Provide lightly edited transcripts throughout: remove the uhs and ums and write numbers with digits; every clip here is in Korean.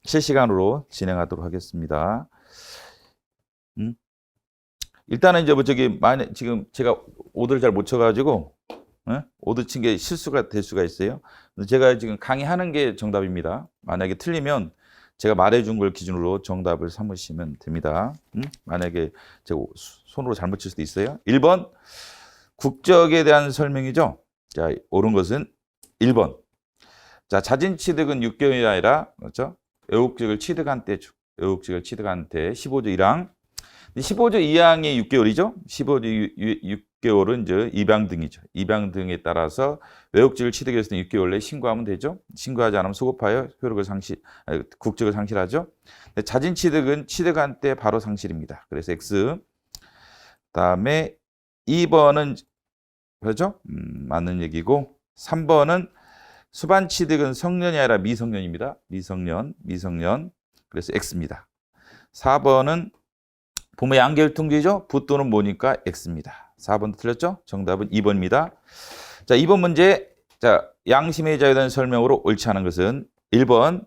실시간으로 진행하도록 하겠습니다. 일단은 이제 뭐 저기 지금 제가 오더를 잘 못 쳐가지고 오더 친 게 실수가 될 수가 있어요. 제가 지금 강의하는 게 정답입니다. 만약에 틀리면 제가 말해준 걸 기준으로 정답을 삼으시면 됩니다. 만약에 제가 손으로 잘못 칠 수도 있어요. 1번 국적에 대한 설명이죠. 자, 옳은 것은 1번. 자, 자진 취득은 6개월이 아니라 그렇죠? 외국직을 취득한 때죠. 외국직을 취득한 때 15조 1항. 15조 2항이 6개월이죠. 15조 6개월은 이제 입양 등이죠. 입양 등에 따라서 외국직을 취득했을 때 6개월 내에 신고하면 되죠. 신고하지 않으면 소급하여 국적을 상실하죠. 자진 취득은 취득한 때 바로 상실입니다. 그래서 X. 그다음에 2번은 그렇죠? 맞는 얘기고 3번은 수반 취득은 성년이 아니라 미성년입니다. 미성년. 그래서 X입니다. 4번은 부모 양결통지죠? 부 또는 모니까 X입니다. 4번도 틀렸죠? 정답은 2번입니다. 자, 2번 문제. 자, 양심의 자유에 대한 설명으로 옳지 않은 것은 1번.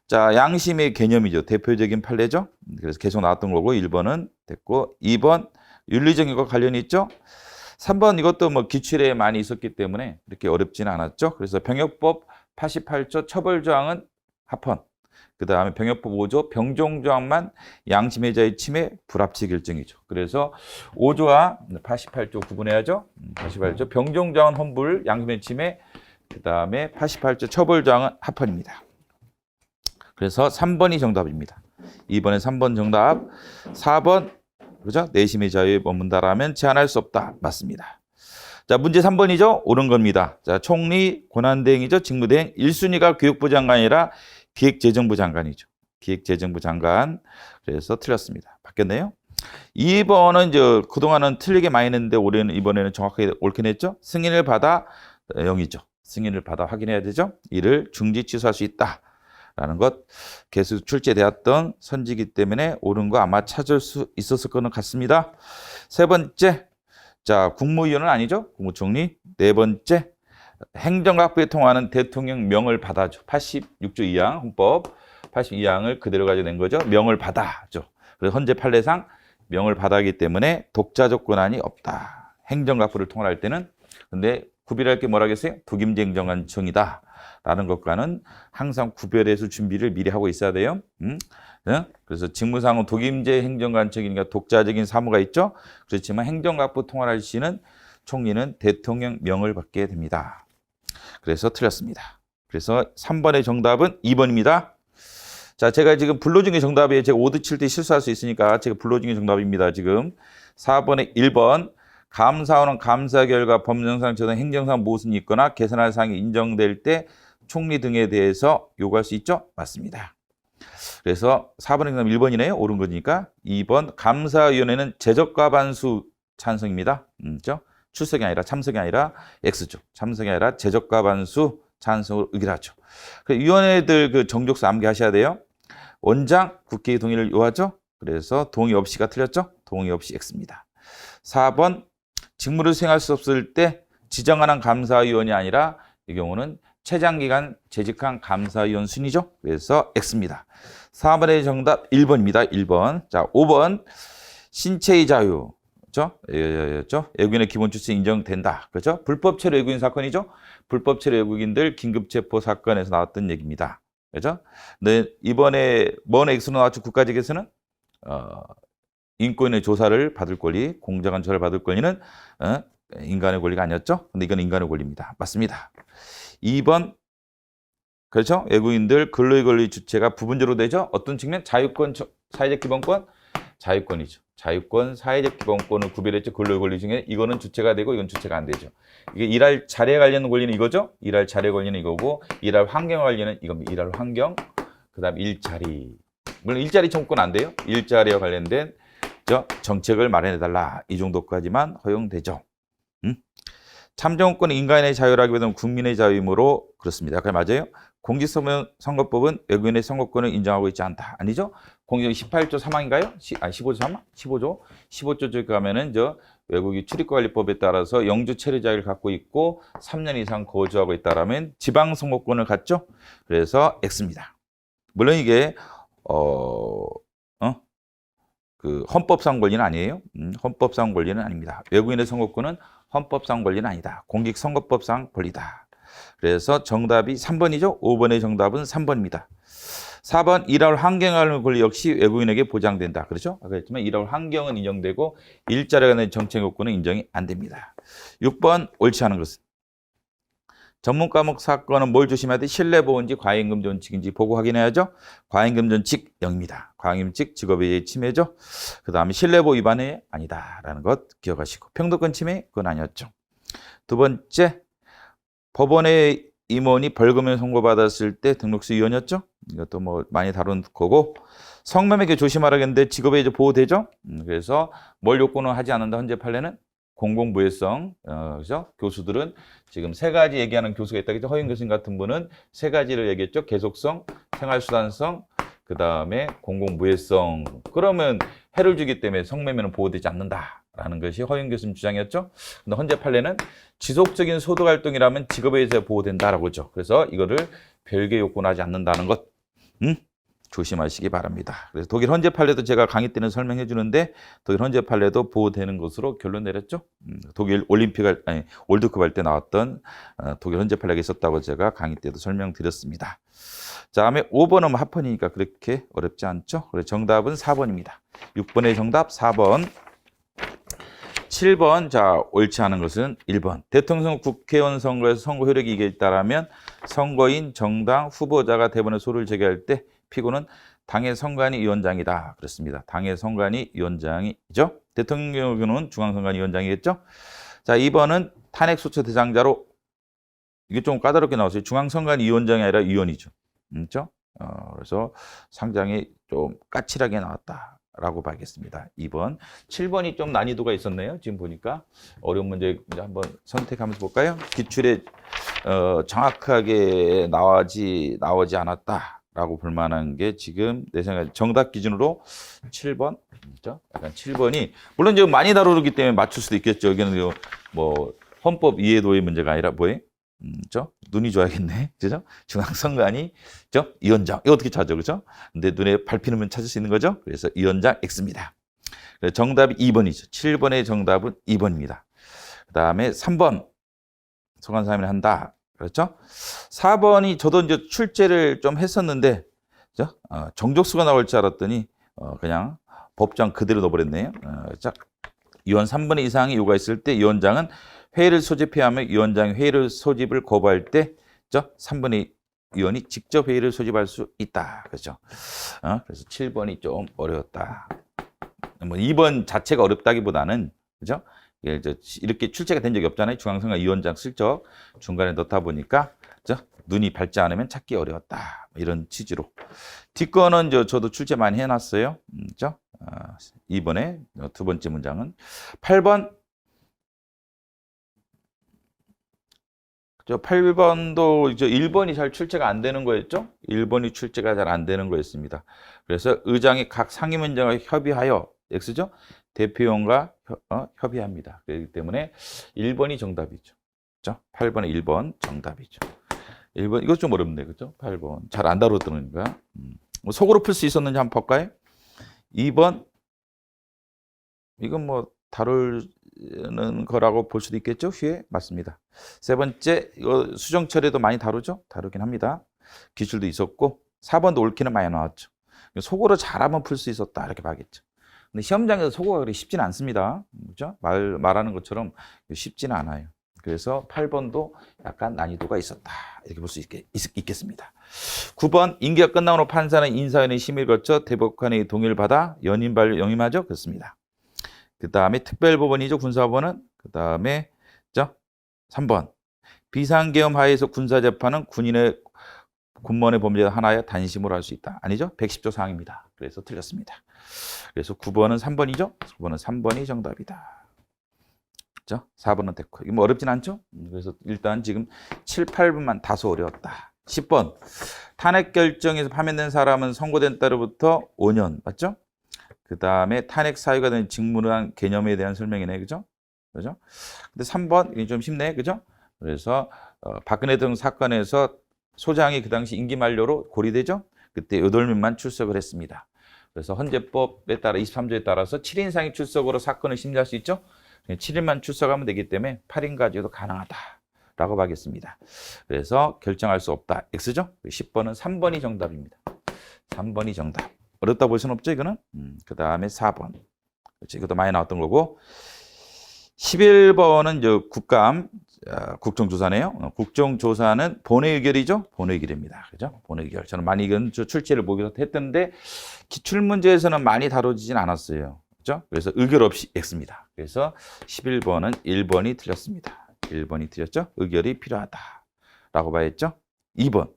자, 양심의 개념이죠. 대표적인 판례죠. 그래서 계속 나왔던 거고 1번은 됐고 2번 윤리적인 것과 관련이 있죠. 3번 이것도 뭐 기출에 많이 있었기 때문에 이렇게 어렵지는 않았죠. 그래서 병역법 88조 처벌조항은 합헌. 그 다음에 병역법 5조 병종조항만 양심의 자유 침해 불합치 결정이죠. 그래서 5조와 88조 구분해야죠. 88조 병종조항은 헌불, 양심의 침해, 그 다음에 88조 처벌조항은 합헌입니다. 그래서 3번이 정답입니다. 2번에 3번 정답. 4번 그죠? 내심의 자유에 머문다라면 제한할 수 없다. 맞습니다. 자, 문제 3번이죠. 옳은 겁니다. 자, 총리 권한대행이죠. 직무대행 1순위가 교육부 장관이라 기획재정부 장관이죠. 기획재정부 장관. 그래서 틀렸습니다. 바뀌었네요. 2번은 이제 그동안은 틀리게 많이 했는데 이번에는 정확하게 옳게 냈죠. 승인을 받아 0이죠. 승인을 받아 확인해야 되죠. 이를 중지 취소할 수 있다. 라는 것 계속 출제되었던 선지이기 때문에 옳은 거 아마 찾을 수 있었을 거는 같습니다. 세 번째, 자, 국무위원은 아니죠. 국무총리. 네 번째, 행정각부에 통하는 대통령 명을 받아줘. 86조 2항 헌법 82항을 그대로 가지고 낸 거죠. 명을 받아줘. 그래서 헌재 판례상 명을 받아기 때문에 독자적 권한이 없다. 행정각부를 통할할 때는. 근데 구별할 게 뭐라겠어요? 독임제 행정관청이다. 라는 것과는 항상 구별해서 준비를 미리 하고 있어야 돼요. 그래서 직무상은 독임제 행정관청이니까 독자적인 사무가 있죠. 그렇지만 행정각부 통할할 시는 총리는 대통령 명을 받게 됩니다. 그래서 틀렸습니다. 그래서 3번의 정답은 2번입니다. 자, 제가 지금 불러준 게 정답이에요. 제가 5드 칠 때 실수할 수 있으니까 제가 불러준 게 정답입니다. 지금 4번의 1번. 감사원은 감사 결과 법령상 저당 행정상 모순이 있거나 개선할 사항이 인정될 때 총리 등에 대해서 요구할 수 있죠? 맞습니다. 그래서 4번의 정답 1번이네요. 옳은 거니까 2번 감사위원회는 제적과반수 찬성입니다. 그렇죠? 출석이 아니라 참석이 아니라 X죠. 참석이 아니라 제적과반수 찬성으로 의결하죠. 위원회들 그 정족수 암기하셔야 돼요. 원장 국회의 동의를 요하죠. 그래서 동의 없이가 틀렸죠. 동의 없이 X입니다. 4번 직무를 수행할 수 없을 때 지정하는 감사위원이 아니라 이 경우는 최장기간 재직한 감사위원 순이죠. 그래서 X입니다. 4번의 정답 1번입니다. 1번. 자, 5번 신체의 자유. 그렇죠? 외국인의 기본 출세 인정된다. 그렇죠? 불법 체류 외국인 사건이죠. 불법 체류 외국인들 긴급 체포 사건에서 나왔던 얘기입니다. 그렇죠? 네, 이번에 먼 X로 나왔죠. 국가직에서는 인권의 조사를 받을 권리, 공정한 조사를 받을 권리는 인간의 권리가 아니었죠. 근데 이건 인간의 권리입니다. 맞습니다. 2번 그렇죠? 외국인들 근로의 권리 주체가 부분적으로 되죠. 어떤 측면? 자유권, 사회적 기본권, 자유권이죠. 자유권, 사회적 기본권을 구별했죠. 근로의 권리 중에 이거는 주체가 되고 이건 주체가 안 되죠. 이게 일할 자리에 관련 권리는 이거죠. 일할 자리에 관련은 이거고 일할 환경 관련은 이겁니다. 일할 환경, 그다음 일자리. 물론 일자리 청구권 안 돼요. 일자리와 관련된 정책을 마련해달라. 이 정도까지만 허용되죠. 참정권은 인간의 자유라기보다는 국민의 자유이므로 그렇습니다. 그게 맞아요. 공직선거법은 외국인의 선거권을 인정하고 있지 않다. 아니죠? 공직 18조 3항인가요? 15조 3항? 15조 쪽 가면은 외국인 출입관리법에 따라서 영주 체류 자유를 갖고 있고 3년 이상 거주하고 있다라면 지방 선거권을 갖죠. 그래서 X입니다. 물론 이게 어, 어? 그 헌법상 권리는 아니에요. 헌법상 권리는 아닙니다. 외국인의 선거권은 헌법상 권리는 아니다. 공직선거법상 권리다. 그래서 정답이 3번이죠. 5번의 정답은 3번입니다. 4번 일할 환경을 권리 역시 외국인에게 보장된다. 그렇죠? 아까 했지만 일할 환경은 인정되고 일자리에 관한 정책 요건은 인정이 안 됩니다. 6번 옳지 않은 것은 전문 과목 사건은 뭘 조심해야 돼? 신뢰보호인지 과잉금 존칙인지 보고 확인해야죠. 과잉금 존칙 0입니다. 과잉금 존칙 직업의 침해죠. 그 다음에 신뢰보호 위반이 아니다라는 것 기억하시고 평등권 침해 그건 아니었죠. 두 번째 법원의 임원이 벌금을 선고받았을 때 등록수 위헌이었죠. 이것도 뭐 많이 다룬 거고 성매매계 조심하라겠는데 직업에 이제 보호되죠. 그래서 뭘 요건을 하지 않는다 현재 판례는 공공부해성. 그죠? 교수들은 지금 세 가지 얘기하는 교수가 있다겠죠. 허윤 교수님 같은 분은 세 가지를 얘기했죠. 계속성, 생활수단성, 그 다음에 공공부해성. 그러면 해를 주기 때문에 성매매는 보호되지 않는다라는 것이 허윤 교수님 주장이었죠. 근데 현재 판례는 지속적인 소득 활동이라면 직업에 의해서 보호된다라고 했죠. 그래서 이거를 별개 요건하지 않는다는 것. 조심하시기 바랍니다. 그래서 독일 헌재 판례도 제가 강의 때는 설명해 주는데 독일 헌재 판례도 보호되는 것으로 결론 내렸죠. 독일 월드컵 할 때 나왔던 독일 헌재 판례가 있었다고 제가 강의 때도 설명드렸습니다. 자, 다음에 5번은 합헌이니까 그렇게 어렵지 않죠. 그래서 정답은 4번입니다. 6번의 정답 4번. 7번, 자, 옳지 않은 것은 1번. 대통령 국회의원 선거에서 선거 효력이 이게 있다라면 선거인, 정당, 후보자가 대본에 소를 제기할 때 피고는 당의 선관위 위원장이다. 그렇습니다. 당의 선관위 위원장이죠. 대통령 경우는 중앙선관위 위원장이겠죠. 자, 2번은 탄핵소추 대상자로 이게 좀 까다롭게 나왔어요. 중앙선관위 위원장이 아니라 위원이죠. 그렇죠? 그래서 상당히 좀 까칠하게 나왔다라고 봐야겠습니다. 2번. 7번이 좀 난이도가 있었네요. 지금 보니까 어려운 문제 한번 선택하면서 볼까요? 기출에 정확하게 나오지 않았다라고 볼 만한 게 지금 내 생각에 정답 기준으로 7번. 그렇죠? 약간 7번이 물론 지금 많이 다루기 때문에 맞출 수도 있겠죠. 여기는 뭐 헌법 이해도의 문제가 아니라 뭐예요? 그죠? 눈이 좋아야겠네. 그죠? 중앙선관위, 그죠? 위원장. 이거 어떻게 찾죠? 그죠? 근데 눈에 밟히면 찾을 수 있는 거죠? 그래서 위원장 X입니다. 그래서 정답이 2번이죠. 7번의 정답은 2번입니다. 그 다음에 3번. 소관사임을 한다. 그렇죠? 4번이 저도 이제 출제를 좀 했었는데, 그죠? 정족수가 나올 줄 알았더니, 그냥 법정 그대로 넣어버렸네요. 자, 위원 3분의 이상이 요구했을 때 위원장은 회의를 소집해야 하며 위원장이 회의를 소집을 거부할 때 3분의 위원이 직접 회의를 소집할 수 있다. 그렇죠? 그래서 7번이 좀 어려웠다. 뭐 2번 자체가 어렵다기보다는 그죠? 이렇게 출제가 된 적이 없잖아요. 중앙선관위 위원장 슬쩍 중간에 넣다 보니까 그죠? 눈이 밝지 않으면 찾기 어려웠다. 이런 취지로. 뒷거는 저도 출제 많이 해놨어요. 그죠? 2번에 두 번째 문장은 8번. 8번도 1번이 잘 출제가 안 되는 거였죠? 1번이 출제가 잘 안 되는 거였습니다. 그래서 의장이 각 상임위원장과 협의하여 X죠? 대표위원과 협의합니다. 그렇기 때문에 1번이 정답이죠. 그렇죠? 8번에 1번 정답이죠. 1번 이거 좀 어렵네. 그렇죠? 8번 잘 안 다루더니까. 뭐 속으로 풀 수 있었는지 한번 볼까요? 2번 이건 뭐 다루는 거라고 볼 수도 있겠죠. 후에 맞습니다. 세 번째 이거 수정처리도 많이 다루긴 합니다. 기출도 있었고 4번도 옳기는 많이 나왔죠. 속으로 잘하면 풀 수 있었다 이렇게 봐야겠죠. 근데 시험장에서 속어가 그렇게 쉽지는 않습니다. 그렇죠? 말하는 것처럼 쉽지는 않아요. 그래서 8번도 약간 난이도가 있었다 이렇게 볼 수 있겠습니다. 9번 임기가 끝나고 판사는 인사위원회 심의를 거쳐 대법관의 동의를 받아 연임 반려 영임하죠. 그렇습니다. 그 다음에 특별법원이죠. 군사법원은. 그 다음에 3번. 비상계엄 하에서 군사재판은 군인의 군무원의 범죄 하나에 단심으로 할 수 있다. 아니죠? 110조 사항입니다. 그래서 틀렸습니다. 그래서 9번은 3번이죠. 9번은 3번이 정답이다. 그렇죠? 4번은 됐고. 이거 뭐 어렵진 않죠? 그래서 일단 지금 7, 8번만 다소 어려웠다. 10번. 탄핵 결정에서 파면된 사람은 선고된 때로부터 5년. 맞죠? 그 다음에 탄핵 사유가 된 직무란 개념에 대한 설명이네. 그죠? 그죠? 근데 3번, 이게 좀 쉽네. 그죠? 그래서, 박근혜 등 사건에서 소장이 그 당시 임기 만료로 고리되죠? 그때 8명만 출석을 했습니다. 그래서 헌재법에 따라 23조에 따라서 7인 이상이 출석으로 사건을 심리할 수 있죠. 7인만 출석하면 되기 때문에 8인 가지고도 가능하다라고 하겠습니다. 그래서 결정할 수 없다. X죠. 10번은 3번이 정답입니다. 3번이 정답. 어렵다 볼 수는 없죠, 이거는. 그 다음에 4번. 그렇지, 이것도 많이 나왔던 거고. 11번은 이제 국감, 국정조사네요. 국정조사는 본회의결이죠. 본회의결입니다. 그죠? 본회의결. 저는 많이 이건 출제를 보기도 했던데, 기출문제에서는 많이 다뤄지진 않았어요. 그죠? 그래서 의결 없이 X입니다. 그래서 11번은 1번이 틀렸습니다. 1번이 틀렸죠? 의결이 필요하다라고 봐야겠죠? 2번.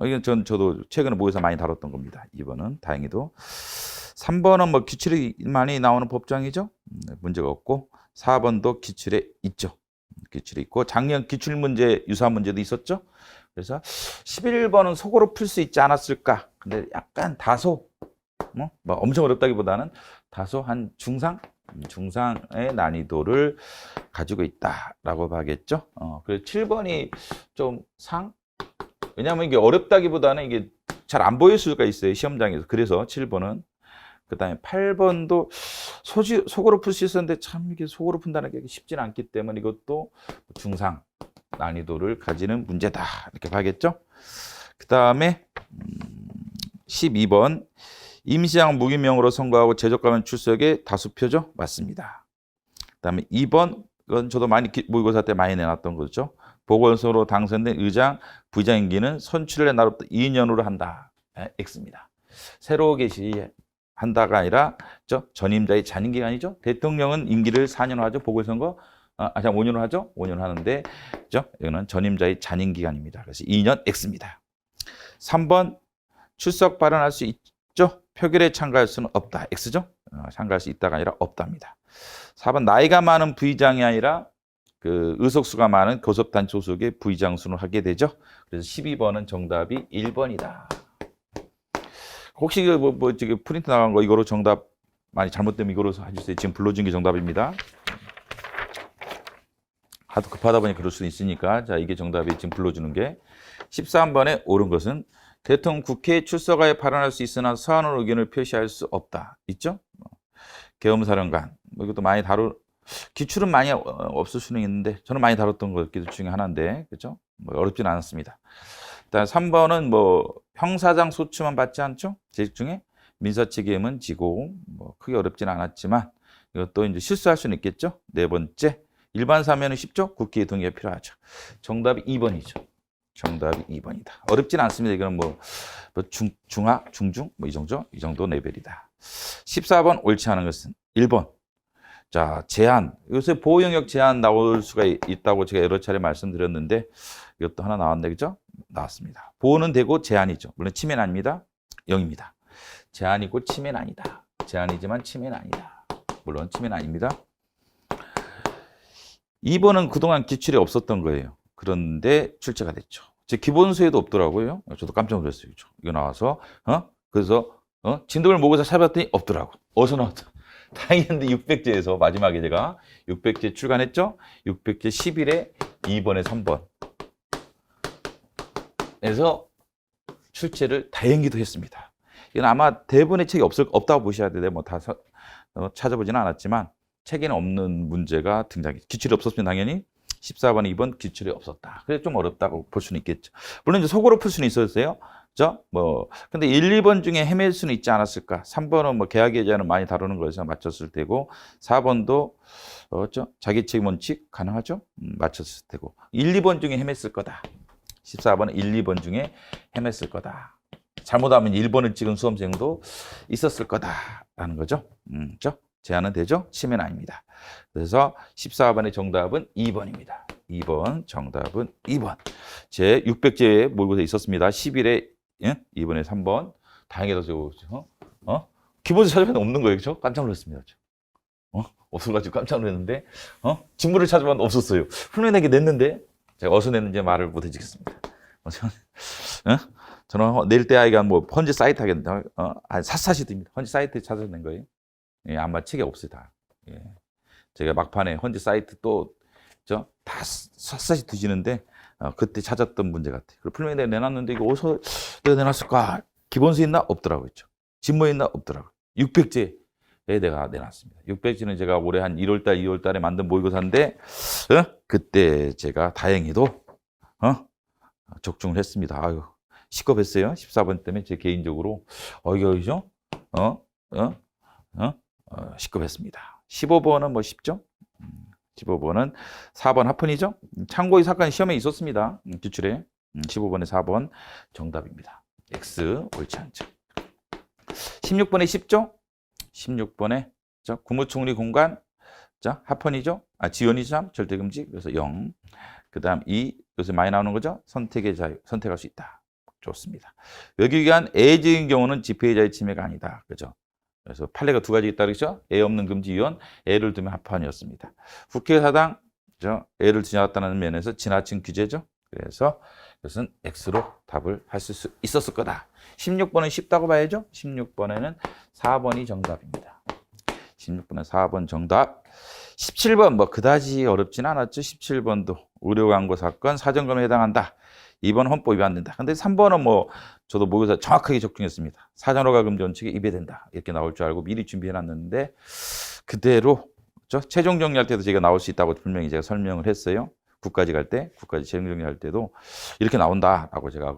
이건 저도 최근에 모의사 많이 다뤘던 겁니다. 2번은 다행히도. 3번은 뭐 기출이 많이 나오는 법정이죠. 문제가 없고 4번도 기출에 있죠. 기출이 있고 작년 기출 문제 유사한 문제도 있었죠. 그래서 11번은 속으로 풀 수 있지 않았을까. 근데 약간 다소 뭐 엄청 어렵다기보다는 다소 한 중상의 난이도를 가지고 있다라고 봐야겠죠. 그래서 7번이 좀 왜냐하면 이게 어렵다기보다는 이게 잘 안 보일 수가 있어요. 시험장에서. 그래서 7번은. 그 다음에 8번도 속으로 풀 수 있었는데 참 이게 속으로 푼다는 게 쉽지는 않기 때문에 이것도 중상 난이도를 가지는 문제다. 이렇게 봐야겠죠. 그 다음에 12번. 임시양 무기명으로 선거하고 제적가면 출석의 다수표죠. 맞습니다. 그 다음에 2번. 이건 저도 많이 모의고사 때 많이 내놨던 거죠. 보궐선거로 당선된 의장, 부의장 임기는 선출의 날부터 2년으로 한다. X입니다. 새로 한다가 아니라 전임자의 잔임 기간이죠. 대통령은 임기를 4년 하죠. 보궐선거 5년 하죠. 5년 하는데 이거는 전임자의 잔임 기간입니다. 그래서 2년 X입니다. 3번 출석 발언할 수 있죠. 표결에 참가할 수는 없다. X죠. 참가할 수 있다가 아니라 없답니다. 4번 나이가 많은 부의장이 아니라 그 의석수가 많은 교섭단체 소속의 부의장 순을 하게 되죠. 그래서 12번은 정답이 1번이다. 혹시 지금 프린트 나간 거 이거로 정답 많이 잘못되면 이거로 해주세요. 지금 불러준 게 정답입니다. 하도 급하다 보니 그럴 수 있으니까. 자, 이게 정답이 지금 불러주는 게. 13번에 옳은 것은 대통령 국회에 출석하여 발언할 수 있으나 서한으로 의견을 표시할 수 없다. 있죠? 계엄사령관. 이것도 많이 기출은 많이 없을 수는 있는데 저는 많이 다뤘던 것 중에 하나인데, 그죠? 어렵진 않았습니다. 일단 3번은 형사상 소추만 받지 않죠? 재직 중에 민사책임은 지고 크게 어렵진 않았지만 이것도 이제 실수할 수는 있겠죠. 네 번째, 일반 사면은 쉽죠? 국회의 동의가 필요하죠. 정답이 2번이죠. 정답이 2번이다. 어렵진 않습니다. 이거는 중하, 중중 이 정도 레벨이다. 14번 옳지 않은 것은 1번. 자, 제한. 요새 보호 영역 제한 나올 수가 있다고 제가 여러 차례 말씀드렸는데 이것도 하나 나왔네, 그죠? 나왔습니다. 보호는 되고 제한이죠. 물론 침해는 아닙니다. 0입니다. 제한이고 침해는 아니다. 제한이지만 침해는 아니다. 물론 침해는 아닙니다. 2번은 그동안 기출이 없었던 거예요. 그런데 출제가 됐죠. 제 기본서에도 없더라고요. 저도 깜짝 놀랐어요. 이거 나와서 그래서 진도를 모의고사 찾아봤더니 없더라고. 어디서 나왔다. 다행인데 600제에서 마지막에 제가 600제 출간했죠. 600제 10일에 2번에 3번. 그래서 출제를 다행히도 했습니다. 이건 아마 대부분의 책이 없다고 보셔야 돼요. 다 찾아보지는 않았지만 책에는 없는 문제가 기출이 없었으면 당연히 14번, 2번 기출이 없었다. 그래서 좀 어렵다고 볼 수는 있겠죠. 물론 이제 속으로 풀 수는 있었어요. 근데 1, 2번 중에 헤맬 수는 있지 않았을까? 3번은 계약 예제는 많이 다루는 거에서 맞췄을 테고, 4번도 자기 책임 원칙 가능하죠? 맞췄을 테고, 1, 2번 중에 헤맸을 거다. 14번은 1, 2번 중에 헤맸을 거다. 잘못하면 1번을 찍은 수험생도 있었을 거다라는 거죠. 제한은 되죠? 침해는 아닙니다. 그래서 14번의 정답은 2번입니다. 2번 정답은 2번. 제 600제에 모의고사 있었습니다. 10일에 2번에 3번. 다행히도 기본서 찾아봤는데 없는 거예요. 그렇죠? 깜짝 놀랐습니다. 없어가지고 깜짝 놀랐는데 직무를 찾아봤는데 없었어요. 훈련에게 냈는데 제가 어디서 냈는지 말을 못 해주겠습니다. 저는 낼 때 아이가 헌재 사이트 하겠는데 샅샅이 듭니다. 헌재 사이트에 찾아낸 거예요. 예, 아마 책에 없어요, 다. 예. 제가 막판에 헌재 사이트 다 샅샅이 드시는데 그때 찾았던 문제 같아. 그리고 풀명에 내가 내놨는데 이거 어디서 내가 내놨을까? 기본수 있나? 없더라고요. 진모 있나? 없더라고요. 600제에 내가 내놨습니다. 600제는 제가 올해 한 1월달, 2월달에 만든 모의고사인데 그때 제가 다행히도 적중을 했습니다. 아유, 시겁했어요. 14번 때문에 제 개인적으로 이거죠? 시겁했습니다. 15번은 뭐 쉽죠? 15번은 4번 하폰이죠? 참고의 사건이 시험에 있었습니다. 기출에 15번에 4번 정답입니다. X 옳지 않죠. 16번에 쉽죠? 16번에 국무총리 공간 하폰이죠? 지연이죠? 절대금지. 그래서 0. 그 다음 2. 요새 많이 나오는 거죠? 선택의 자유. 선택할 수 있다. 좋습니다. 외교기관 애적인 경우는 집회의 자유 침해가 아니다. 그죠? 그래서 판례가 두 가지 있다 그랬죠? 애 없는 금지위원, 애를 두면 합헌이었습니다. 국회의사당, 애를 지나갔다는 면에서 지나친 규제죠. 그래서 이것은 X로 답을 할 수 있었을 거다. 16번은 쉽다고 봐야죠. 16번에는 4번이 정답입니다. 16번에 4번 정답. 17번 뭐 그다지 어렵진 않았죠. 17번도 의료광고 사건 사전검에 해당한다. 2번 헌법 위반된다. 근데 3번은 뭐 저도 모의고사 정확하게 적중했습니다. 사전허가 금지 원칙에 위배된다. 이렇게 나올 줄 알고 미리 준비해놨는데 그대로 최종 정리할 때도 제가 나올 수 있다고 분명히 제가 설명을 했어요. 국까지 갈 때, 국까지 최종 정리할 때도 이렇게 나온다라고 제가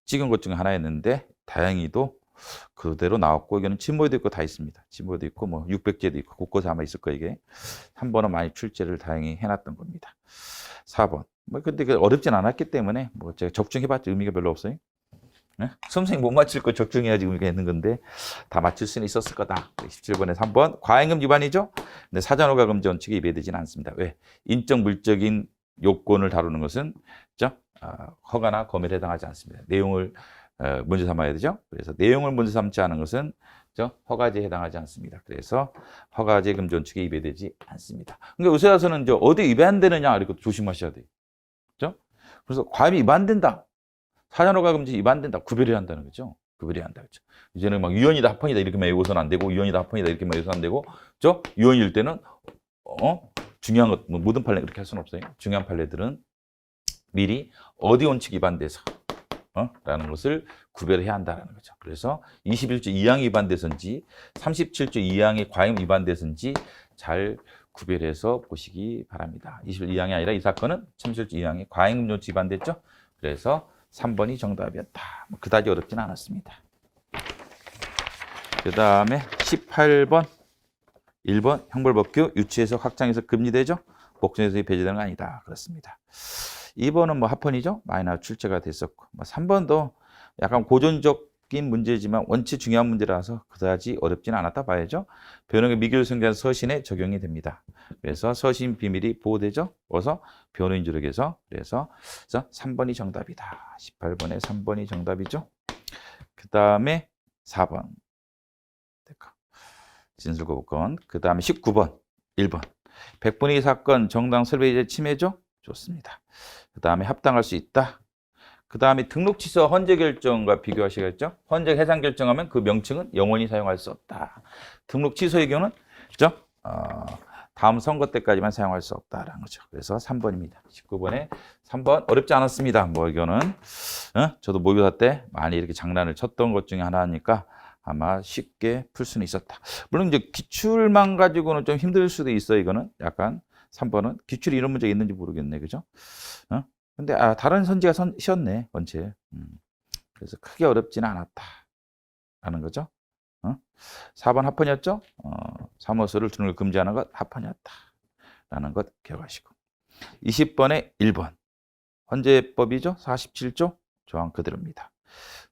찍은 것 중에 하나였는데 다행히도 그대로 나왔고 이거는 진모에도 있고 다 있습니다. 진모에도 있고 뭐 600제도 있고 곳곳에 아마 있을 거예요. 이게 3번은 많이 출제를 다행히 해놨던 겁니다. 4번. 뭐 근데 그 어렵진 않았기 때문에 뭐 제가 적중해봤자 의미가 별로 없어요. 네? 선생님 못 맞출 거 적중해야지 의미가 있는 건데 다 맞출 수는 있었을 거다. 17번에 3번 과잉금 위반이죠. 근데 사전허가 금지 원칙에 위배되지는 않습니다. 왜? 인적 물적인 요건을 다루는 것은 허가나 검열에 해당하지 않습니다. 내용을 먼저 삼아야 되죠. 그래서 내용을 먼저 삼지 않은 것은 허가제에 해당하지 않습니다. 그래서 허가제 금지 원칙에 위배되지 않습니다. 그러니까 요새 와서는 어디 위반되느냐 이렇게 조심하셔야 돼요. 그렇죠? 그래서 과잉이 위반된다. 사전허가 금지 위반된다. 구별해야 한다는 거죠. 구별해야 한다. 그렇죠? 이제는 막 유언이다 합헌이다 이렇게만 외워서는 안 되고 유언이다 합헌이다 이렇게만 외워서는 안 되고 유언일 때는 중요한 것 모든 판례 그렇게 할 수는 없어요. 중요한 판례들은 미리 어디 원칙 위반돼서 라는 것을 구별해야 한다는 거죠. 그래서 21조 2항이 위반돼서인지 37조 2항이 과잉 위반돼서인지 잘 구별해서 보시기 바랍니다. 21조 2항이 아니라 이 사건은 37조 2항이 과잉 금지 위반됐죠. 그래서 3번이 정답이었다. 그다지 어렵진 않았습니다. 그 다음에 18번 1번 형벌법규 유치해서 확장해서 금지되죠. 복종해서 배제되는 건 아니다. 그렇습니다. 2번은 뭐 합헌이죠. 마이너 출제가 됐었고 3번도 약간 고전적인 문제지만 원체 중요한 문제라서 그다지 어렵지는 않았다 봐야죠. 변호인의 미결 성대한 서신에 적용이 됩니다. 그래서 서신 비밀이 보호되죠. 그래서 변호인 조력에서 그래서 3번이 정답이다. 18번에 3번이 정답이죠. 그 다음에 4번 진술거부권. 그 다음에 19번 1번 백분위 사건 정당 설배제 침해죠. 좋습니다. 그 다음에 합당할 수 있다. 그 다음에 등록 취소 헌재 결정과 비교하시겠죠? 헌재 해상 결정하면 그 명칭은 영원히 사용할 수 없다. 등록 취소의 경우는 그죠? 다음 선거 때까지만 사용할 수 없다라는 거죠. 그래서 3번입니다. 19번에 3번 어렵지 않았습니다. 뭐 이거는 저도 모의고사 때 많이 이렇게 장난을 쳤던 것 중에 하나니까 아마 쉽게 풀 수는 있었다. 물론 이제 기출만 가지고는 좀 힘들 수도 있어요. 이거는 약간 3번은 기출이 이런 문제가 있는지 모르겠네. 그죠? 근데 다른 선지가 쉬었네. 원체. 그래서 크게 어렵지는 않았다. 라는 거죠. 4번 합헌이었죠? 사무소를 두는 걸 금지하는 것 합헌이었다. 라는 것 기억하시고. 20번에 1번. 헌재법이죠? 47조 조항 그대로입니다.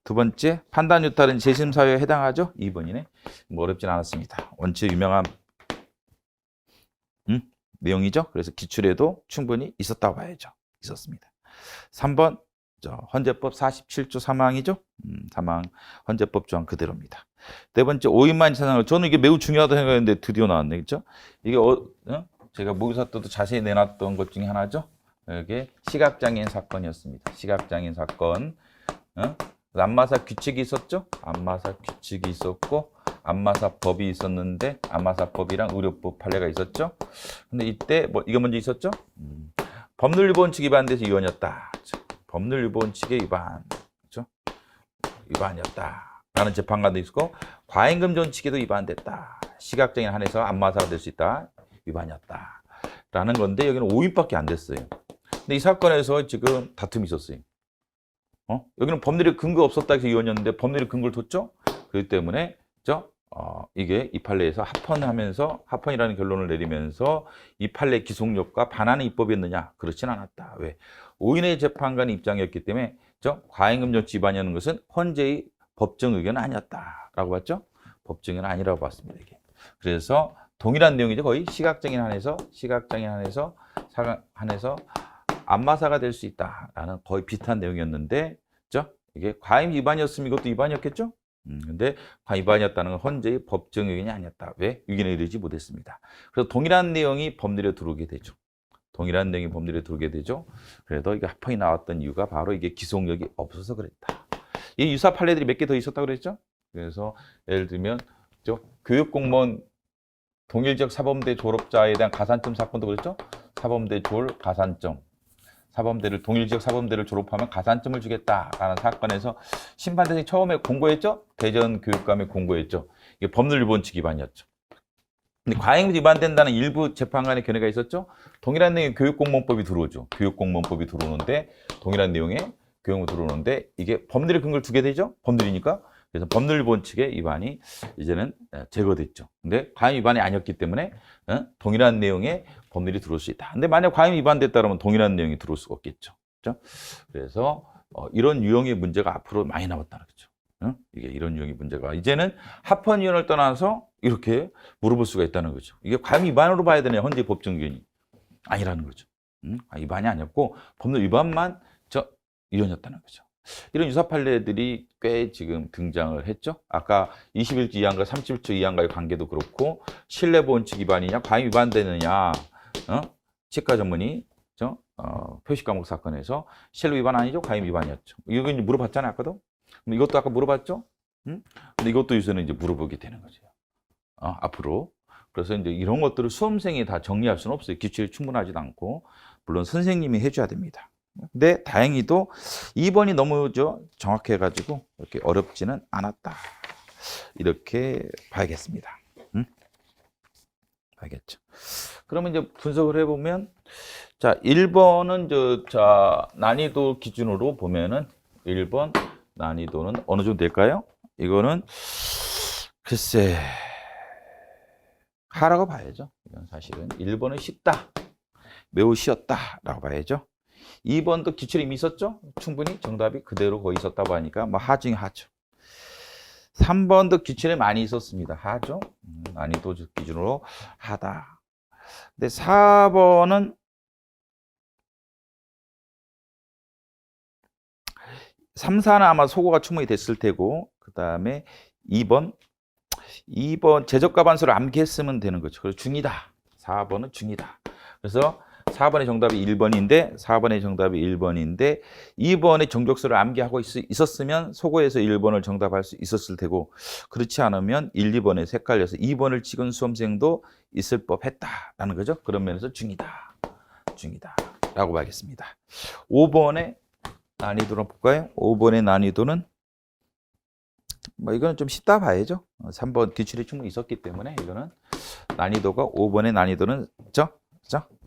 두 번째, 판단 유탈은 재심 사유에 해당하죠? 2번이네. 뭐 어렵진 않았습니다. 원체 유명한 내용이죠. 그래서 기출에도 충분히 있었다고 봐야죠. 있었습니다. 3번 헌재법 47조 3항이죠. 3항 헌재법 조항 그대로입니다. 네 번째 5인만 이상을 저는 이게 매우 중요하다고 생각했는데 드디어 나왔네. 그렇죠? 이게 제가 모의고사 때도 자세히 내놨던 것 중에 하나죠. 이게 시각장애인 사건이었습니다. 시각장애인 사건. 안마사 규칙이 있었죠. 안마사 규칙이 있었고 안마사법이 있었는데 안마사법이랑 의료법 판례가 있었죠. 근데 이때 뭐 이거 먼저 있었죠. 법률 원칙 위반돼서 위헌이었다. 법률 원칙의 위반. 그렇죠? 위반이었다. 라는 재판관도 있고 과잉금 원칙에도 위반됐다. 시각장애인 한해서 안마사가 될 수 있다. 위반이었다. 라는 건데 여기는 5인밖에 안 됐어요. 근데 이 사건에서 지금 다툼이 있었어요. 여기는 법률의 근거 없었다 해서 위헌이었는데 법률의 근거를 뒀죠. 그렇기 때문에 이게 이 판례에서 합헌이라는 결론을 내리면서 이 판례 기속력과 반하는 입법이었느냐? 그렇진 않았다. 왜? 5인의 재판관의 입장이었기 때문에 과잉금 정치 위반이라는 것은 헌재의 법정 의견은 아니었다라고 봤죠. 법정 의견은 아니라고 봤습니다. 이게. 그래서 동일한 내용이죠. 거의 시각장애인 한해서 안마사가 될 수 있다라는 거의 비슷한 내용이었는데, 이게 과잉 위반이었으면 이것도 위반이었겠죠? 근데 과잉 위반이었다는 건 헌재의 법정 의견이 아니었다. 왜? 의견에 이르지 못했습니다. 그래서 동일한 내용이 법률에 들어오게 되죠. 그래도 이게 합헌이 나왔던 이유가 바로 이게 기속력이 없어서 그랬다. 이 유사 판례들이 몇 개 더 있었다고 그랬죠? 그래서 예를 들면 교육공무원 동일지역 사범대 졸업자에 대한 가산점 사건도 그랬죠? 사범대 졸 가산점. 동일지역 사범대를 졸업하면 가산점을 주겠다라는 사건에서 심판대상이 처음에 공고했죠? 대전교육감에 공고했죠. 이게 법률 원칙 위반이었죠. 근데 과잉 위반된다는 일부 재판관의 견해가 있었죠? 동일한 내용의 교육공무원법이 들어오죠. 교육공무원법이 들어오는데 동일한 내용의 교육공무원법이 들어오는데 이게 법률의 근거를 두게 되죠? 법률이니까. 그래서 법률 원칙의 위반이 이제는 제거됐죠. 근데 과잉 위반이 아니었기 때문에 동일한 내용의 법률이 들어올 수 있다. 근데 만약 과잉 위반됐다 그러면 동일한 내용이 들어올 수가 없겠죠. 그렇죠? 그래서 이런 유형의 문제가 앞으로 많이 나왔다는 거죠. 이게 이런 유형의 문제가 이제는 합헌 위헌을 떠나서 이렇게 물어볼 수가 있다는 거죠. 이게 과잉 위반으로 봐야 되냐 헌재 법정 의견이 아니라는 거죠. 위반이 아니었고 법률 위반만 위헌이었다는 거죠. 이런 유사 판례들이 꽤 지금 등장을 했죠. 아까 21조 이하인가 37조 이하인가의 관계도 그렇고 신뢰보 원칙 위반이냐 과잉 위반되느냐 치과 전문의 표시 과목 사건에서 신뢰 위반 아니죠? 과잉 위반이었죠. 이거 이제 물어봤잖아요, 아까도. 이것도 아까 물어봤죠? 근데 이것도 요새는 이제 물어보게 되는 거죠. 앞으로. 그래서 이제 이런 것들을 수험생이 다 정리할 수는 없어요. 기출이 충분하지도 않고. 물론 선생님이 해줘야 됩니다. 근데 다행히도 2번이 너무 정확해가지고 이렇게 어렵지는 않았다. 이렇게 봐야겠습니다. 알겠죠? 그러면 이제 분석을 해보면, 자, 1번은 난이도 기준으로 보면은 1번 난이도는 어느 정도 될까요? 이거는 글쎄 하라고 봐야죠. 이건 사실은 1번은 쉽다, 매우 쉬웠다라고 봐야죠. 2번도 기출이 이미 있었죠? 충분히 정답이 그대로 거의 있었다고 하니까 하 중에 하죠. 3번도 기출이 많이 있었습니다. 하죠. 난이도 기준으로 하다. 근데 4번은 3, 4는 아마 소거가 충분히 됐을 테고, 그 다음에 2번 제적과 반수를 암기했으면 되는 거죠. 그래서 중이다. 4번은 중이다. 그래서 4번의 정답이 1번인데 2번의 정족수를 암기하고 있었으면 소거해서 1번을 정답할 수 있었을 테고, 그렇지 않으면 1, 2번에 헷갈려서 2번을 찍은 수험생도 있을 법했다라는 거죠. 그런 면에서 중이다 라고 봐야겠습니다. 5번의 난이도를 볼까요? 5번의 난이도는 이거는 좀 쉽다 봐야죠. 3번 기출이 충분히 있었기 때문에 이거는 난이도가 5번의 난이도는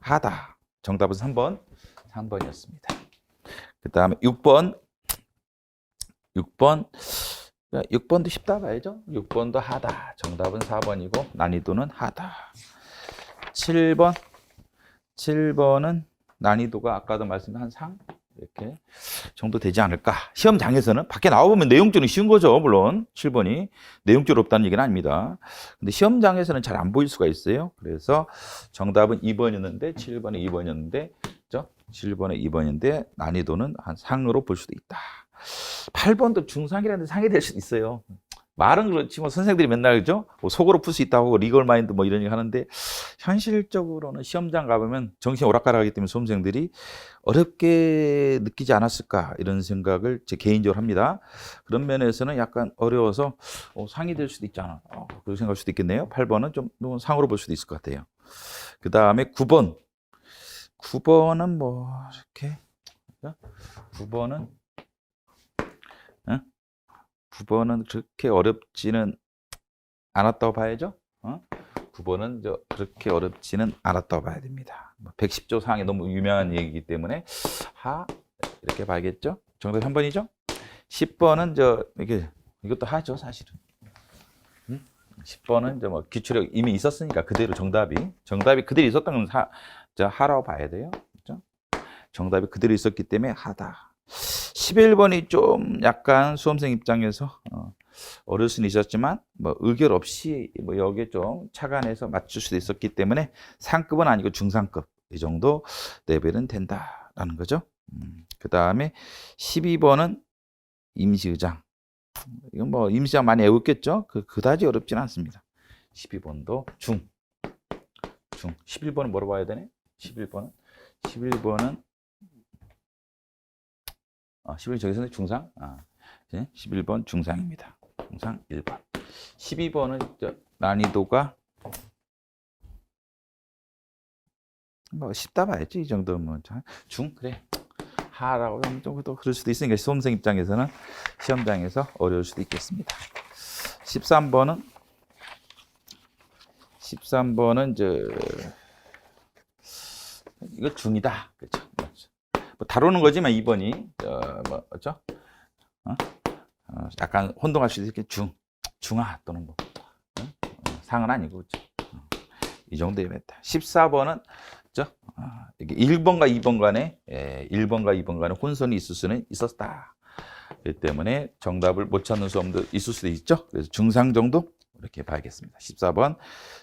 하다. 정답은 3번이었습니다. 그 다음에 6번도 쉽다 봐야죠. 6번도 하다. 정답은 4번이고 난이도는 하다. 7번은 난이도가 아까도 말씀드린 한 상 이렇게 정도 되지 않을까. 시험장에서는 밖에 나와보면 내용적으로 쉬운 거죠. 물론 7번이 내용적으로 없다는 얘기는 아닙니다. 근데 시험장에서는 잘 안 보일 수가 있어요. 그래서 정답은 2번이었는데 7번에 2번인데 난이도는 한 상으로 볼 수도 있다. 8번도 중상이라는 상이 될 수도 있어요. 말은 그렇지 선생님들이 맨날 그죠? 속으로 풀 수 있다고 리걸 마인드 이런 얘기 하는데, 현실적으로는 시험장 가보면 정신이 오락가락하기 때문에 수험생들이 어렵게 느끼지 않았을까 이런 생각을 제 개인적으로 합니다. 그런 면에서는 약간 어려워서 상이 될 수도 있잖아. 그렇게 생각할 수도 있겠네요. 8번은 좀 상으로 볼 수도 있을 것 같아요. 그 다음에 9번 9번은 뭐 이렇게 9번은 9번은 그렇게 어렵지는 않았다고 봐야죠. 9번은 그렇게 어렵지는 않았다고 봐야 됩니다. 110조 사항이 너무 유명한 얘기이기 때문에 이렇게 봐야겠죠. 정답 3번이죠. 10번은 이것도 하죠, 사실은. 10번은 뭐 기출력 이미 있었으니까 그대로 정답이 그대로 있었던 건 하라고 봐야 돼요. 그렇죠? 정답이 그대로 있었기 때문에 하다. 11번이 좀 약간 수험생 입장에서 어려울 수는 있었지만 뭐 의결 없이 뭐 여기에 좀 착안해서 맞출 수도 있었기 때문에 상급은 아니고 중상급 이 정도 레벨은 된다라는 거죠. 그 다음에 12번은 임시의장. 이건 뭐 임시의장 많이 외웠겠죠. 그다지 어렵지는 않습니다. 12번도 중. 11번은 뭐로 봐야 되네? 11번은 11번 저기서는 중상. 11번 중상입니다. 중상 1번. 12번은 난이도가 뭐 쉽다 봐야지. 이 정도면 그래. 하라고 하면 또 그럴 수도 있으니까 수험생 입장에서는 시험장에서 어려울 수도 있겠습니다. 13번은 이거 중이다. 그렇죠? 뭐 다루는 거지만 2번이 뭐죠? 약간 혼동할 수도 있게 중하 또는 뭐 상은 아니고 그렇죠? 이 정도였다. 14번은 이게 1번과 2번 간에 1번과 2번 간에 혼선이 있을 수는 있었다. 그렇기 때문에 정답을 못 찾는 수험도 있을 수도 있죠. 그래서 중상 정도 이렇게 봐야겠습니다. 14번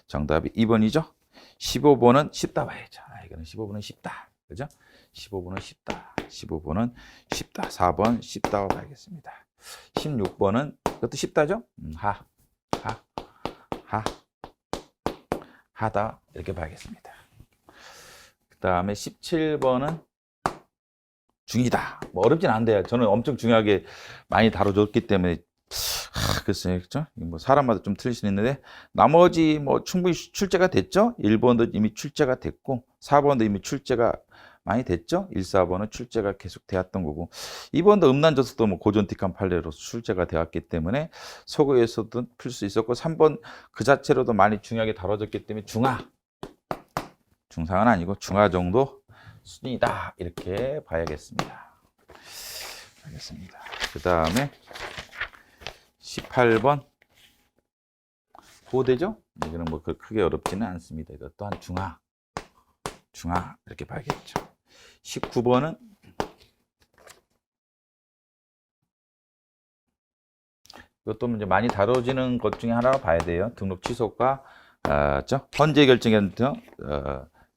정답이 2번이죠. 15번은 쉽다 봐야죠. 이거는 15번은 쉽다. 그죠? 15번은 쉽다. 15번은 쉽다. 4번 쉽다고 봐야겠습니다. 16번은 그것도 쉽다죠? 하다 이렇게 봐야겠습니다. 그 다음에 17번은 중이다. 뭐 어렵진 않은데요. 저는 엄청 중요하게 많이 다뤄줬기 때문에 글쎄요, 그렇죠? 뭐 사람마다 좀 틀릴 수 있는데 나머지 뭐 충분히 출제가 됐죠. 1번도 이미 출제가 됐고 4번도 이미 출제가 많이 됐죠. 1, 4번은 출제가 계속 되었던 거고 2번도 음란저속도 뭐 고전틱한 판례로 출제가 되었기 때문에 소거에서도 풀 수 있었고 3번 그 자체로도 많이 중요하게 다뤄졌기 때문에 중상은 아니고 중하 정도 수준이다 이렇게 봐야겠습니다. 알겠습니다. 그 다음에 18번 고대죠. 이거는 뭐 크게 어렵지는 않습니다. 이것 또한 중하 이렇게 봐야겠죠. 19번은 이것도 이제 많이 다뤄지는 것 중에 하나로 봐야 돼요. 등록 취소과 헌재 결정에서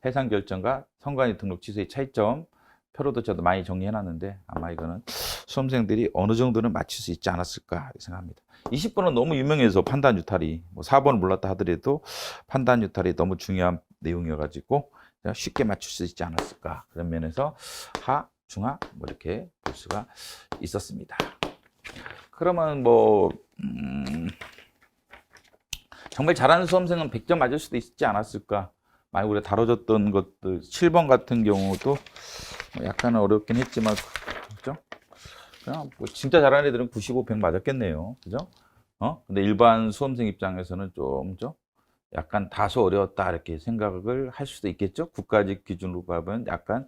해상 결정과 선관위 등록 취소의 차이점 표로도 저도 많이 정리해놨는데 아마 이거는 수험생들이 어느 정도는 맞출 수 있지 않았을까 생각합니다. 20번은 너무 유명해서 판단 유탈이 뭐 4번을 몰랐다 하더라도 판단 유탈이 너무 중요한 내용이어가지고 쉽게 맞출 수 있지 않았을까 그런 면에서 중하 뭐 이렇게 볼 수가 있었습니다. 그러면 뭐 정말 잘하는 수험생은 100점 맞을 수도 있지 않았을까. 많이 우리가 다뤄졌던 것들 7번 같은 경우도 약간은 어렵긴 했지만 그죠? 그냥 뭐 진짜 잘하는 애들은 95, 100 맞았겠네요. 그죠? 근데 일반 수험생 입장에서는 좀 약간 다소 어려웠다 이렇게 생각을 할 수도 있겠죠. 국가직 기준으로 보면 약간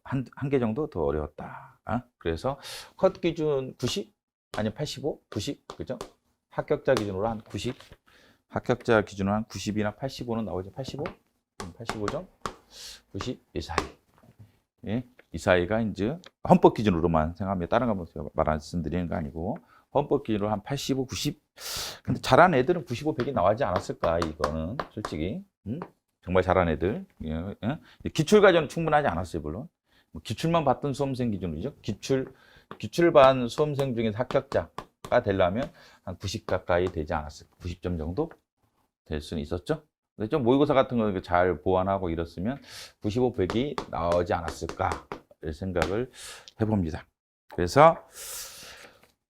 한 개 정도 더 어려웠다. 그래서 컷 기준 90 아니면 85, 90 그죠? 합격자 기준으로 한 90, 합격자 기준으로 한 90이나 85는 나오죠. 85점, 90 이 사이. 예, 이 사이가 이제 헌법 기준으로만 생각하면 다른 거 말씀드리는 거 아니고 헌법 기준으로 한 85, 90. 근데 잘하는 애들은 95, 100이 나오지 않았을까 이거는 솔직히 정말 잘하는 애들. 기출 과정은 충분하지 않았어요 물론. 기출만 봤던 수험생 기준이죠. 기출 반 수험생 중에 합격자가 되려면 한 90 가까이 되지 않았을까. 90점 정도 될 수는 있었죠. 근데 좀 모의고사 같은 거 잘 보완하고 이랬으면 95, 100이 나오지 않았을까 생각을 해봅니다. 그래서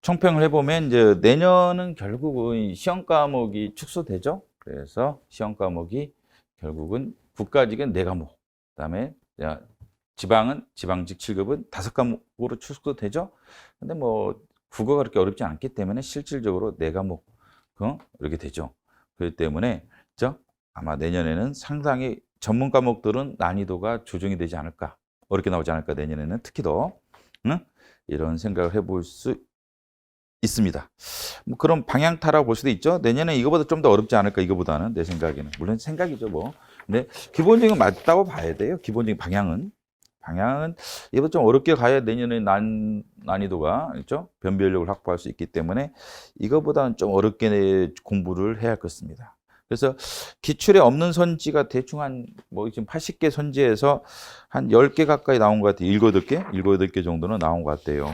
총평을 해보면 이제 내년은 결국은 시험 과목이 축소되죠. 그래서 시험 과목이 결국은 국가직은 4과목, 그다음에 야, 지방은 지방직 7급은 5과목으로 축소되죠. 근데 뭐 국어가 그렇게 어렵지 않기 때문에 실질적으로 4과목 이렇게 되죠. 그렇기 때문에 아마 내년에는 상당히 전문 과목들은 난이도가 조정이 되지 않을까, 어렵게 나오지 않을까, 내년에는 특히 더 이런 생각을 해볼 수 있습니다. 뭐 그런 방향타라고 볼 수도 있죠. 내년에 이거보다 좀 더 어렵지 않을까, 이거보다는. 내 생각에는. 물론 생각이죠, 뭐. 근데 기본적인 맞다고 봐야 돼요. 기본적인 방향은 이보다 좀 어렵게 가야 내년에 난이도가 있죠. 변별력을 확보할 수 있기 때문에 이거보다는 좀 어렵게 공부를 해야 할 것입니다. 그래서 기출에 없는 선지가 대충 한 뭐 지금 80개 선지에서 한 10개 가까이 나온 것 같아요. 7, 8개? 7, 8개 정도는 나온 것 같아요.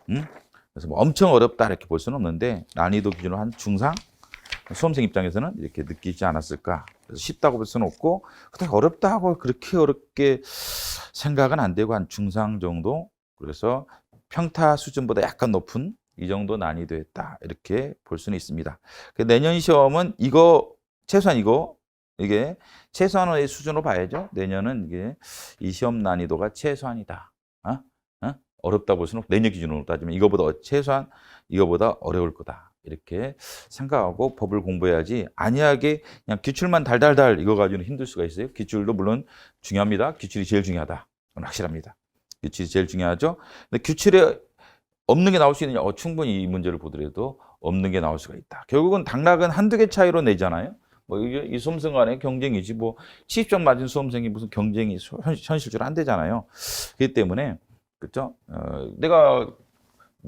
그래서 뭐 엄청 어렵다 이렇게 볼 수는 없는데 난이도 기준으로 한 중상? 수험생 입장에서는 이렇게 느끼지 않았을까. 그래서 쉽다고 볼 수는 없고 그렇게 어렵다고 그렇게 어렵게 생각은 안 되고 한 중상 정도. 그래서 평타 수준보다 약간 높은 이 정도 난이도였다 이렇게 볼 수는 있습니다. 내년 시험은 최소한 이게 최소한의 수준으로 봐야죠. 내년은 이게 이 시험 난이도가 최소한이다. 어렵다 볼 수는 없고 내년 기준으로 따지면 최소한 이거보다 어려울 거다. 이렇게 생각하고 법을 공부해야지 안이하게 그냥 기출만 달달달 이거 가지고는 힘들 수가 있어요. 기출도 물론 중요합니다. 기출이 제일 중요하다. 그건 확실합니다. 기출이 제일 중요하죠. 근데 기출에 없는 게 나올 수 있느냐? 충분히 이 문제를 보더라도 없는 게 나올 수가 있다. 결국은 당락은 한두 개 차이로 내잖아요. 뭐 이 수험생 간의 경쟁이지 뭐 70점 맞은 수험생이 무슨 경쟁이 현실적으로 안 되잖아요. 그렇기 때문에 그렇죠? 내가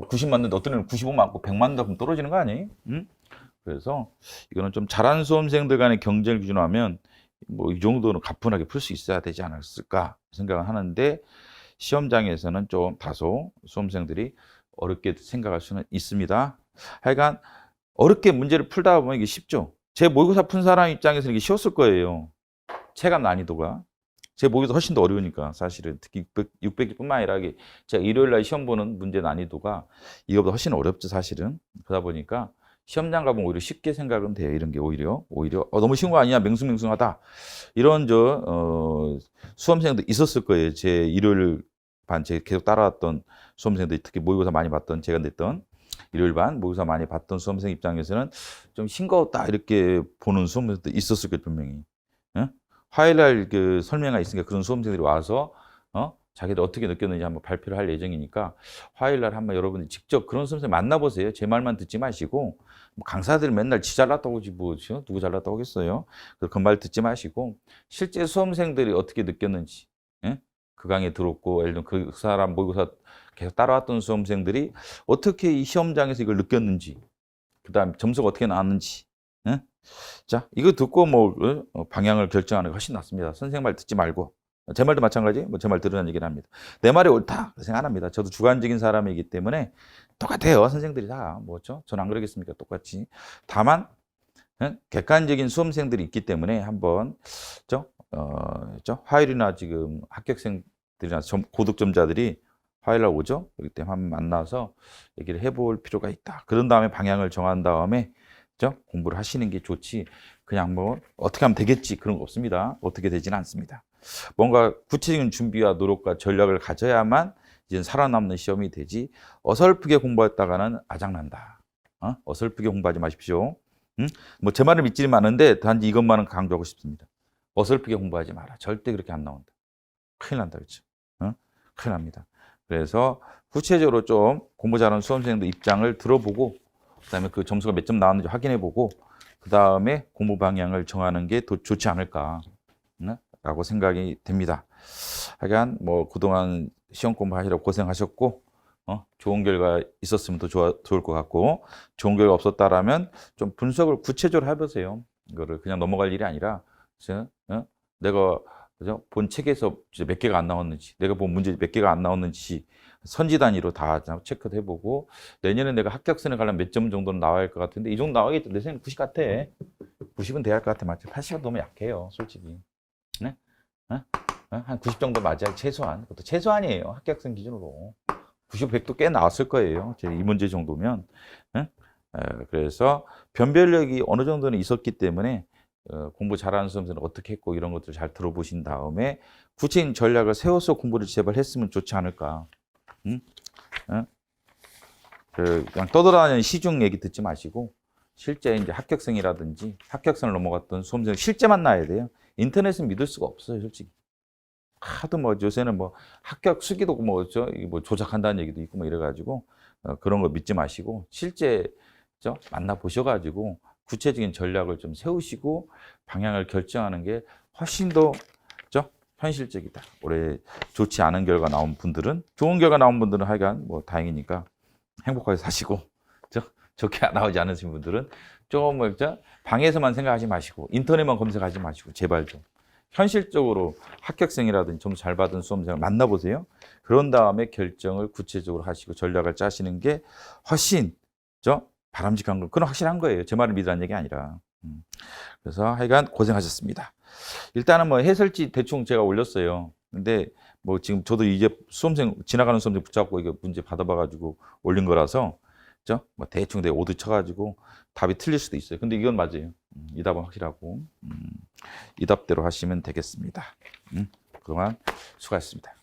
90 맞는데 어떤 애는 95 맞고 100 맞는다 그러면 떨어지는 거 아니에요? 응? 그래서 이거는 좀 잘하는 수험생들 간의 경쟁을 기준으로 하면 뭐 이 정도는 가뿐하게 풀 수 있어야 되지 않았을까 생각을 하는데 시험장에서는 좀 다소 수험생들이 어렵게 생각할 수는 있습니다. 하여간 어렵게 문제를 풀다 보면 이게 쉽죠. 제 모의고사 푼 사람 입장에서는 이게 쉬웠을 거예요. 체감 난이도가. 제 모의고사 훨씬 더 어려우니까 사실은 특히 600개뿐만 아니라 제가 일요일 날 시험 보는 문제 난이도가 이거보다 훨씬 어렵죠 사실은. 그러다 보니까 시험장 가면 오히려 쉽게 생각은 돼요. 이런 게 오히려 너무 쉬운 거 아니냐 맹숭맹숭하다 이런 수험생들 있었을 거예요. 제 일요일 반 제가 계속 따라왔던 수험생들 특히 모의고사 많이 봤던 제가 냈던 일요일 반 모의고사 많이 봤던 수험생 입장에서는 좀 싱거웠다 이렇게 보는 수험생들 있었을 거예요 분명히. 화요일날 그 설명회가 있으니까 그런 수험생들이 와서 자기들 어떻게 느꼈는지 한번 발표를 할 예정이니까 화요일날 한번 여러분들 직접 그런 수험생 만나보세요. 제 말만 듣지 마시고 뭐 강사들 맨날 지 잘났다고 하지 뭐 누구 잘났다고 하겠어요. 그 말 듣지 마시고 실제 수험생들이 어떻게 느꼈는지 그 강의 들었고 예를 들면 그 사람 모의고사 계속 따라왔던 수험생들이 어떻게 이 시험장에서 이걸 느꼈는지 그다음 점수가 어떻게 나왔는지 자, 이거 듣고 방향을 결정하는 게 훨씬 낫습니다. 선생님 말 듣지 말고. 제 말도 마찬가지, 제 말 들으라는 얘기를 합니다. 내 말이 옳다, 생각 안 합니다. 저도 주관적인 사람이기 때문에 똑같아요. 선생들이 다. 뭐죠? 저는 안 그러겠습니까? 똑같이. 다만, 객관적인 수험생들이 있기 때문에 한번, 화요일이나 지금 합격생들이나 고득점자들이 화요일 날 오죠? 그렇기 때문에 한번 만나서 얘기를 해볼 필요가 있다. 그런 다음에 방향을 정한 다음에 공부를 하시는 게 좋지 그냥 뭐 어떻게 하면 되겠지 그런 거 없습니다. 어떻게 되지는 않습니다. 뭔가 구체적인 준비와 노력과 전략을 가져야만 이제 살아남는 시험이 되지 어설프게 공부했다가는 아작난다. 어설프게 공부하지 마십시오. 뭐 제 말을 믿지는 않은데 단지 이것만은 강조하고 싶습니다. 어설프게 공부하지 마라. 절대 그렇게 안 나온다. 큰일 난다 그렇죠. 큰일 납니다. 그래서 구체적으로 좀 공부 잘하는 수험생들 입장을 들어보고 그다음에 그 점수가 몇 점 나왔는지 확인해보고 그 다음에 공부 방향을 정하는 게 더 좋지 않을까라고 생각이 됩니다. 하여간 뭐 그동안 시험 공부하시라고 고생하셨고 좋은 결과 있었으면 더 좋을 것 같고 좋은 결과 없었다라면 좀 분석을 구체적으로 해보세요. 이거를 그냥 넘어갈 일이 아니라 내가 본 책에서 몇 개가 안 나왔는지 내가 본 문제 몇 개가 안 나왔는지 선지 단위로 다 체크도 해보고 내년에 내가 합격선에 가려면 몇 점 정도는 나와야 할 것 같은데 이 정도 나와야겠다. 내 생각엔 90 같아. 90은 돼야 할 것 같아. 맞지? 80은 너무 약해요. 솔직히. 네? 한 90 정도 맞아야 최소한. 그것도 최소한이에요. 합격선 기준으로. 90, 100도 꽤 나왔을 거예요. 이 문제 정도면. 그래서 변별력이 어느 정도는 있었기 때문에 공부 잘하는 수험생은 어떻게 했고 이런 것들 잘 들어보신 다음에 구체적인 전략을 세워서 공부를 제발 했으면 좋지 않을까. 응? 응? 그냥 떠돌아다니는 시중 얘기 듣지 마시고 실제 이제 합격생이라든지 합격선을 넘어갔던 수험생 실제 만나야 돼요. 인터넷은 믿을 수가 없어요, 솔직히. 하도 뭐 요새는 뭐 합격 수기도 뭐죠, 뭐 조작한다는 얘기도 있고 뭐 이래가지고 그런 거 믿지 마시고 실제 만나 보셔가지고 구체적인 전략을 좀 세우시고 방향을 결정하는 게 훨씬 더 현실적이다. 올해 좋지 않은 결과 나온 분들은 좋은 결과 나온 분들은 하여간 뭐 다행이니까 행복하게 사시고 좋게 나오지 않으신 분들은 좀 방에서만 생각하지 마시고 인터넷만 검색하지 마시고 제발 좀 현실적으로 합격생이라든지 점수 잘 받은 수험생을 만나보세요. 그런 다음에 결정을 구체적으로 하시고 전략을 짜시는 게 훨씬 바람직한 거, 그건 확실한 거예요. 제 말을 믿으라는 얘기 아니라. 그래서 하여간 고생하셨습니다. 일단은 뭐 해설지 대충 제가 올렸어요. 근데 뭐 지금 저도 이제 지나가는 수험생 붙잡고 이거 문제 받아봐가지고 올린 거라서 뭐 대충 내 오드 쳐가지고 답이 틀릴 수도 있어요. 근데 이건 맞아요. 이 답은 확실하고 이 답대로 하시면 되겠습니다. 그동안 수고하셨습니다.